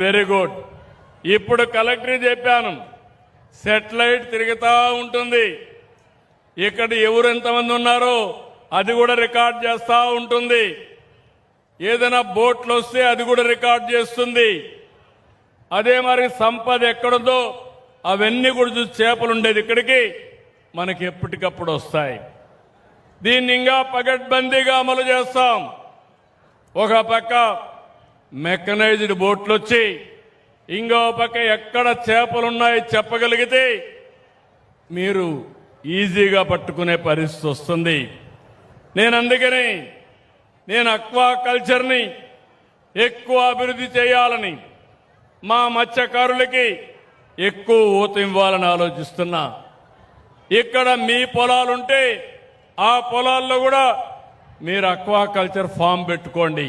Very good. ఇప్పుడు collector చెప్పాను, satellite తిరుగుతూ ఉంటుంది. ఇక్కడ ఎవరు ఎంతమంది ఉన్నారో అది కూడా రికార్డ్ చేస్తూ ఉంటుంది. ఏదైనా బోట్లు వస్తే అది కూడా రికార్డ్ చేస్తుంది. అదే మరి సంపద ఎక్కడుందో అవన్నీ కూడా చూసి చేపలు ఉండేది ఇక్కడికి మనకి ఎప్పటికప్పుడు వస్తాయి. దీన్ని ఇంకా పగడ్బందీగా అమలు చేస్తాం. ఒక పక్క మెకనైజ్డ్ బోట్లు వచ్చి ఇంకో పక్క ఎక్కడ చేపలున్నాయో చెప్పగలిగితే మీరు ఈజీగా పట్టుకునే పరిస్థితి వస్తుంది. అందుకని నేను అక్వా కల్చర్ని ఎక్కువ అభివృద్ధి చేయాలని, మా మత్స్యకారులకి ఎక్కువ ఊత ఇవ్వాలని ఆలోచిస్తున్నా. ఇక్కడ మీ పొలాలుంటే ఆ పొలాల్లో కూడా మీరు అక్వా కల్చర్ ఫామ్ పెట్టుకోండి.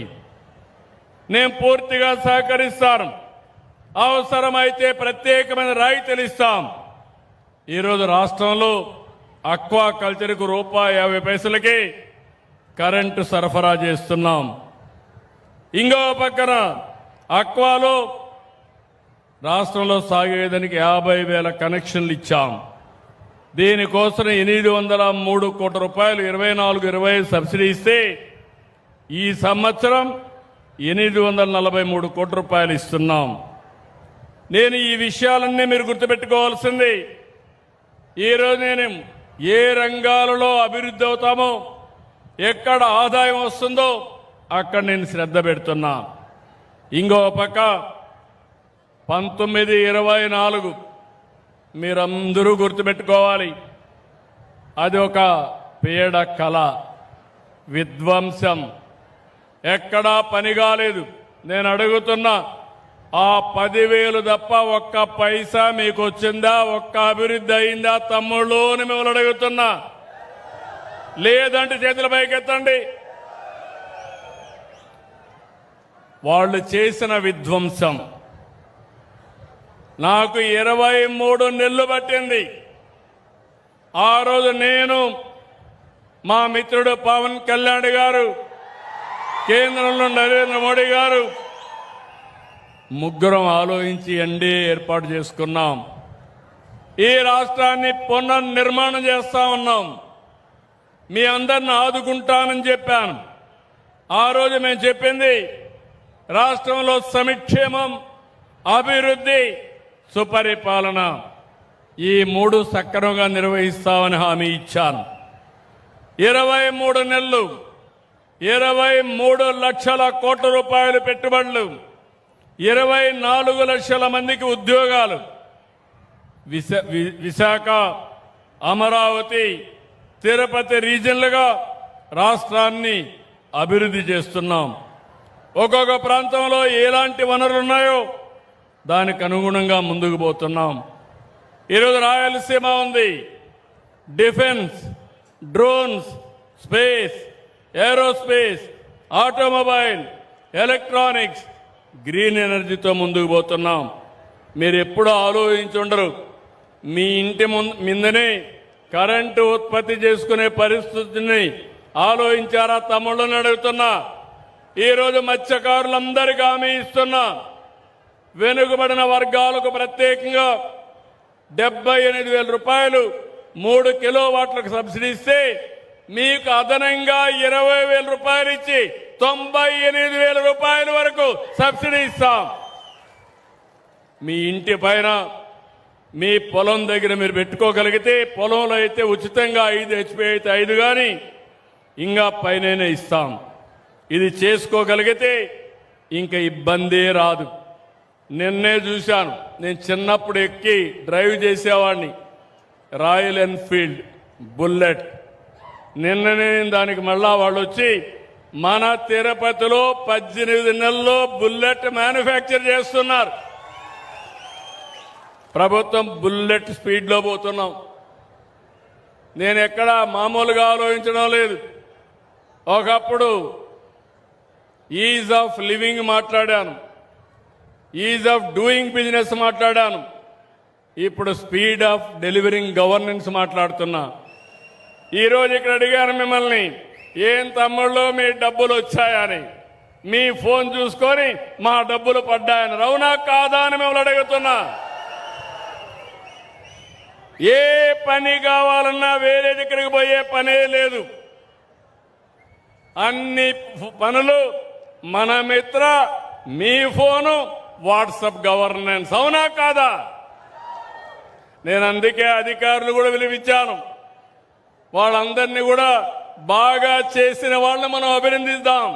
నేను పూర్తిగా సహకరిస్తాను. అవసరమైతే ప్రత్యేకమైన రాయితీలు ఇస్తాం. ఈరోజు రాష్ట్రంలో అక్వా కల్చర్కు ₹1.50 కరెంటు సరఫరా చేస్తున్నాం. ఇంకో పక్కన అక్వాలో రాష్ట్రంలో సాగేదానికి 50,000 కనెక్షన్లు ఇచ్చాం. దీనికోసం 803 కోట్ల రూపాయలు 24-25 సబ్సిడీ ఇస్తే ఈ సంవత్సరం 843 కోట్ల రూపాయలు ఇస్తున్నాం. నేను ఈ విషయాలన్నీ మీరు గుర్తుపెట్టుకోవాల్సింది. ఈరోజు నేను ఏ రంగాలలో అభివృద్ధి అవుతామో, ఎక్కడ ఆదాయం వస్తుందో అక్కడ నేను శ్రద్ధ పెడుతున్నా. ఇంకో పక్క 1924 మీరందరూ గుర్తుపెట్టుకోవాలి. అది ఒక పీడ కళ, విధ్వంసం, ఎక్కడా పని కాలేదు. నేను అడుగుతున్నా, ఆ 10,000 తప్ప ఒక్క పైసా మీకు వచ్చిందా? ఒక్క అభివృద్ధి అయిందా తమ్ముళ్ళు అని మిమ్మల్ని అడుగుతున్నా. లేదంటే చేతుల పైకెత్తండి. వాళ్ళు చేసిన విధ్వంసం నాకు 23 నెలలు పట్టింది. ఆ రోజు నేను, మా మిత్రుడు పవన్ కళ్యాణ్ గారు, కేంద్రంలో నరేంద్ర మోడీ గారు ముగ్గురం ఆలోచించి ఎన్డీఏ ఏర్పాటు చేసుకున్నాం. ఈ రాష్ట్రాన్ని పునర్నిర్మాణం చేస్తా ఉన్నాం. మీ అందరిని ఆదుకుంటానని చెప్పాను. ఆ రోజు మేము చెప్పింది రాష్ట్రంలో సంక్షేమం, అభివృద్ధి, సుపరిపాలన, ఈ 3 సక్రమంగా నిర్వహిస్తామని హామీ ఇచ్చాను. 23 నెలలు 23 లక్షల కోట్ల రూపాయలు పెట్టుబడులు, 24 లక్షల మందికి ఉద్యోగాలు, విశాఖ, అమరావతి, తిరుపతి రీజన్లుగా రాష్ట్రాన్ని అభివృద్ధి చేస్తున్నాం. ఒక్కొక్క ప్రాంతంలో ఎలాంటి వనరులు ఉన్నాయో దానికి అనుగుణంగా ముందుకు పోతున్నాం. ఈరోజు రాయలసీమ ఉంది. Defence, drones, space, aerospace, automobile, electronics, green ఎనర్జీతో ముందుకు పోతున్నాం. మీరు ఎప్పుడూ ఆలోచించుండరు, మీ ఇంటి ముందనే కరెంటు ఉత్పత్తి చేసుకునే పరిస్థితిని ఆలోచించారా తమ్ముళ్ళని అడుగుతున్నా. ఈరోజు మత్స్యకారులందరికీ హామీ ఇస్తున్నా. వెనుకబడిన వర్గాలకు ప్రత్యేకంగా 78,000 రూపాయలు 3 కిలోవాట్లకు సబ్సిడీ ఇస్తే మీకు అదనంగా 20,000 రూపాయలు ఇచ్చి 98,000 రూపాయల వరకు సబ్సిడీ ఇస్తాం. మీ ఇంటి పైన, మీ పొలం దగ్గర మీరు పెట్టుకోగలిగితే, పొలంలో అయితే ఉచితంగా 5 HP అయితే 5 కానీ ఇంకా పైన ఇస్తాం. ఇది చేసుకోగలిగితే ఇంకా ఇబ్బందే రాదు. నిన్నే చూశాను, నేను చిన్నప్పుడు ఎక్కి డ్రైవ్ చేసేవాడిని, రాయల్ ఎన్ఫీల్డ్ బుల్లెట్. నిన్ననే దానికి మళ్ళా వాళ్ళు వచ్చి మన తిరుపతిలో 18 నెలల్లో బుల్లెట్ మ్యానుఫ్యాక్చర్ చేస్తున్నారు. ప్రభుత్వం బుల్లెట్ స్పీడ్లో పోతున్నాం. నేను ఎక్కడా మామూలుగా ఆలోచించడం లేదు. ఒకప్పుడు ఈజ్ ఆఫ్ లివింగ్ మాట్లాడాను, ఈజ్ ఆఫ్ డూయింగ్ బిజినెస్ మాట్లాడాను. ఇప్పుడు స్పీడ్ ఆఫ్ డెలివరింగ్ గవర్నెన్స్ మాట్లాడుతున్నా. ఈరోజు ఇక్కడ అడిగాను మిమ్మల్ని, ఏం తమ్ముళ్ళు మీ డబ్బులు వచ్చాయని. మీ ఫోన్ చూసుకొని మా డబ్బులు పడ్డాయని అవునా కాదా అని మిమ్మల్ని అడుగుతున్నా. ఏ పని కావాలన్నా వేరే దగ్గరికి పోయే పనే లేదు. అన్ని పనులు మన మిత్ర మీ ఫోను వాట్సాప్ గవర్నెన్స్ అవునా కాదా? నేను అందుకే అధికారులు కూడా పిలిపించాను. వాళ్ళందరినీ కూడా బాగా చేసిన వాళ్ళని మనం అభినందిద్దాం,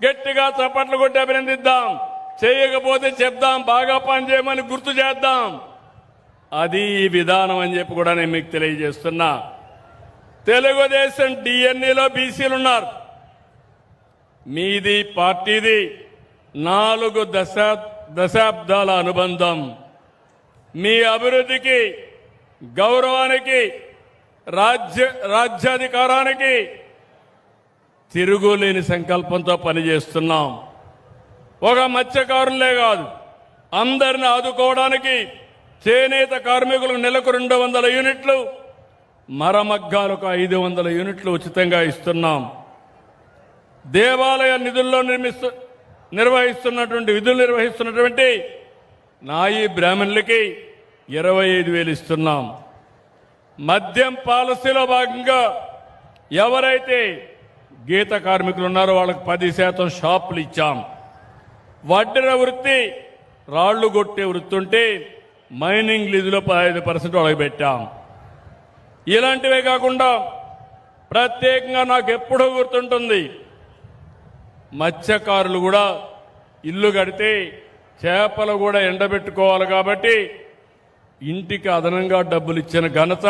గట్టిగా చప్పట్లు కొట్టి అభినందిద్దాం. చేయకపోతే చెప్దాం, బాగా పనిచేయమని గుర్తు చేద్దాం. అది ఈ విధానం అని చెప్పి కూడా నేను మీకు తెలియజేస్తున్నా. తెలుగుదేశం డిఎన్ఏలో బీసీలు ఉన్నారు. మీది పార్టీది 4 దశాబ్దాల అనుబంధం. మీ అభివృద్ధికి, గౌరవానికి, రాజ్యాధికారానికి తిరుగులేని సంకల్పంతో పనిచేస్తున్నాం. ఒక మత్స్యకారులే కాదు, అందరిని ఆదుకోవడానికి చేనేత కార్మికులకు నెలకు 200 యూనిట్లు, మరమగ్గాలకు 500 యూనిట్లు ఉచితంగా ఇస్తున్నాం. దేవాలయ నిధుల్లో నిర్వహిస్తున్నటువంటి నాయి బ్రాహ్మణులకి 25,000 ఇస్తున్నాం. మద్యం పాలసీలో భాగంగా ఎవరైతే గీత కార్మికులు ఉన్నారో వాళ్ళకి 10% షాపులు ఇచ్చాం. వడ్డెర వృత్తి, రాళ్లు కొట్టే వృత్తి ఉంటే మైనింగ్ లీజులో 15% వాళ్ళకి పెట్టాం. ఇలాంటివే కాకుండా ప్రత్యేకంగా నాకు ఎప్పుడూ గుర్తుంటుంది, మత్స్యకారులు కూడా ఇల్లు కడితే చేపలు కూడా ఎండబెట్టుకోవాలి కాబట్టి ఇంటికి అదనంగా డబ్బులు ఇచ్చిన ఘనత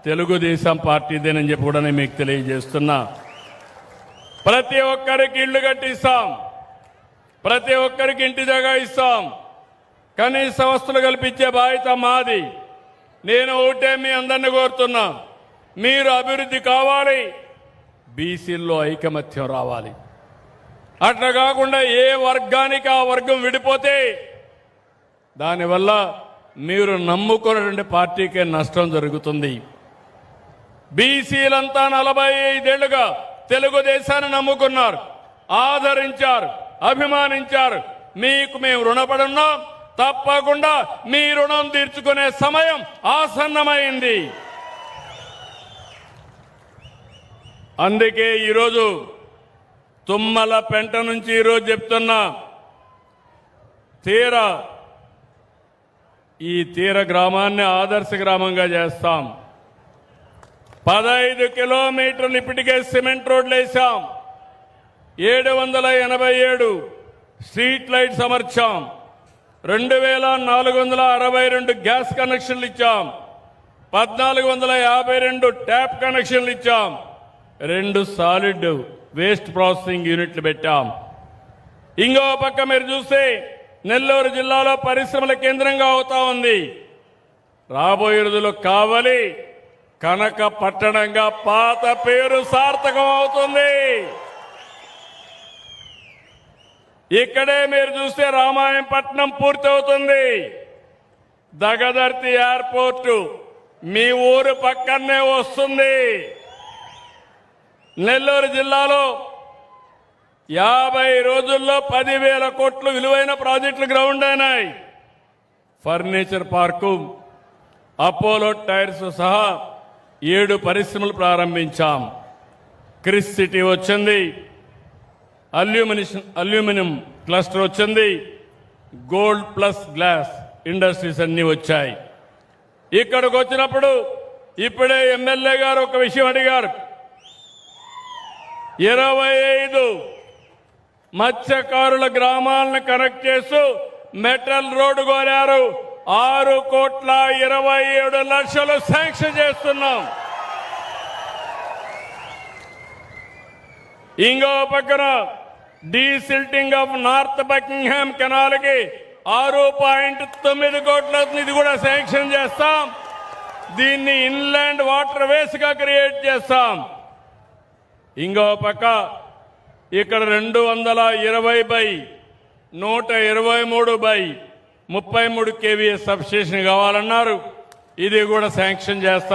తెలుగుదేశం పార్టీదేనని చెప్పి కూడా నేను మీకు తెలియజేస్తున్నా. ప్రతి ఒక్కరికి ఇల్లు కట్టిస్తాం, ప్రతి ఒక్కరికి ఇంటి జాగా ఇస్తాం, కనీస వస్తువులు కల్పించే బాధ్యత మాది. నేను ఒకటే మీ అందరినీ కోరుతున్నా, మీరు అభివృద్ధి కావాలి, బీసీల్లో ఐకమత్యం రావాలి. అట్లా కాకుండా ఏ వర్గానికి ఆ వర్గం విడిపోతే దానివల్ల మీరు నమ్ముకున్నటువంటి పార్టీకే నష్టం జరుగుతుంది. బీసీలంతా 45 ఏళ్లుగా తెలుగుదేశాన్ని నమ్ముకున్నారు, ఆదరించారు, అభిమానించారు. మీకు మేము రుణపడి ఉన్నాం. తప్పకుండా మీ రుణం తీర్చుకునే సమయం ఆసన్నమైంది. అందుకే ఈరోజు తుమ్మల పెంట నుంచి ఈరోజు చెప్తున్నా, ఈ తీర గ్రామాన్ని ఆదర్శ గ్రామంగా చేస్తాం. 15 కిలోమీటర్లు ఇప్పటికే సిమెంట్ రోడ్లు వేశాం. 787 స్ట్రీట్ లైట్స్ అమర్చాం. 2462 గ్యాస్ కనెక్షన్లు ఇచ్చాం. 1452 ట్యాప్ కనెక్షన్లు ఇచ్చాం. 2 సాలిడ్ వేస్ట్ ప్రాసెసింగ్ యూనిట్లు పెట్టాం. ఇంకో పక్క మీరు చూస్తే నెల్లూరు జిల్లాలో పరిశ్రమల కేంద్రంగా అవుతా ఉంది. రాబోయే రోజుల్లో కావలి కనక పట్టణంగా పాత పేరు సార్థకం అవుతుంది. ఇక్కడే మీరు చూస్తే రామాయంపట్నం పూర్తవుతుంది. దగదర్తి ఎయిర్పోర్టు మీ ఊరు పక్కనే వస్తుంది. నెల్లూరు జిల్లాలో 50 రోజుల్లో 10,000 కోట్లు విలువైన ప్రాజెక్టులు గ్రౌండ్ అయినాయి. ఫర్నిచర్ పార్కు, అపోలో టైర్స్ సహా 7 పరిశ్రమలు ప్రారంభించాం. క్రిస్ సిటీ వచ్చింది, అల్యూమినియం క్లస్టర్ వచ్చింది, గోల్డ్ ప్లస్ గ్లాస్ ఇండస్ట్రీస్ అన్ని వచ్చాయి. ఇక్కడికి వచ్చినప్పుడు ఇప్పుడే ఎమ్మెల్యే గారు ఒక విషయం అడిగారు. 25 మత్స్యకారుల గ్రామాలను కనెక్ట్ చేస్తూ మెటల్ రోడ్డు కోరారు. 6,27,00,000 శాంక్షన్ చేస్తున్నాం. ఇంకో పక్కన desilting of north Buckingham canal కి 6.9 కోట్ల ఇది కూడా శాంక్షన్ చేస్తాం. దీన్ని ఇన్లాండ్ వాటర్ వేస్ గా క్రియేట్ చేస్తాం. ఇంకో పక్క ఇక్కడ 220/123/33 KVA సబ్ స్టేషన్ కావాలన్నారు. ఇది కూడా శాంక్షన్ చేస్తాం.